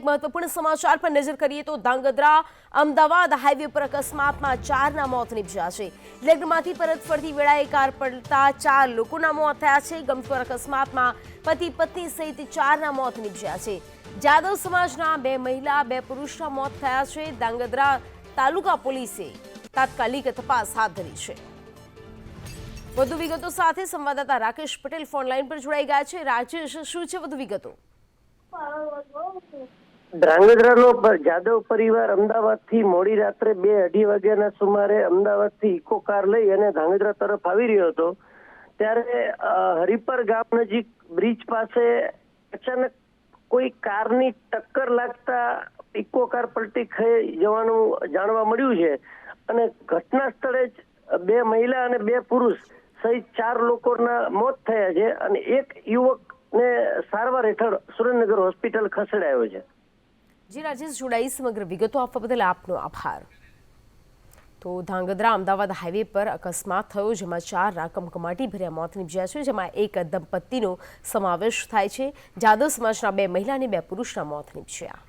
એક મહત્વપૂર્ણ સમાચાર પર નજર કરીએ તો ધાંગધ્રા અમદાવાદ હાઈવે પર અકસ્માતમાં 4ના મોત નીપજ્યા છે। લગ્નમાંથી પરત ફરતી વેળાએ કાર પલટતા 4 લોકોના મોત થયા છે। ગમખ્વાર અકસ્માતમાં પતિ પત્ની સહિત 4ના મોત નીપજ્યા છે। જાદવ સમાજના 2 મહિલા 2 પુરુષના મોત થયા છે। ધાંગધ્રા તાલુકા પોલીસે તાત્કાલિક તપાસ હાથ ધરી છે। વધુ વિગતો સાથે સંવાદદાતા રાકેશ પટેલ ફોન લાઈન પર જોડાઈ ગયા છે। રાજેશ, શું છે વધુ વિગતો? ધ્રાંગધ્રાનો જાદવ પરિવાર અમદાવાદથી મોડી રાત્રે 2:30 વાગ્યાના સુમારે અમદાવાદથી ઇકો કાર લઈ અને ધ્રાંગધ્રા તરફ આવી રહ્યો હતો ત્યારે હરિપર ગામ નજીક બ્રિજ પાસે અચાનક કોઈ કારની ટક્કર લાગતા ઇકો કાર પલટી ખાઈ જવાનું જાણવા મળ્યું છે અને ઘટના સ્થળે જ 2 મહિલા અને 2 પુરુષ સહિત 4 લોકોના મોત થયા છે અને એક યુવકને સારવાર હેઠળ સુરેન્દ્રનગર હોસ્પિટલ ખસેડાયો છે। જી રાજેશ, જોડાઈ સમગ્ર વિગતો આપવા બદલ આપનો આભાર। તો ધાંગધ્રા અમદાવાદ હાઈવે પર અકસ્માત થયો જેમાં 4ના કમકમાટી ભર્યા મોત નીપજ્યા છે, જેમાં એક દંપતીનો સમાવેશ થાય છે। જાદવ સમાજના 2 મહિલા અને 2 પુરુષના મોત નીપજ્યા।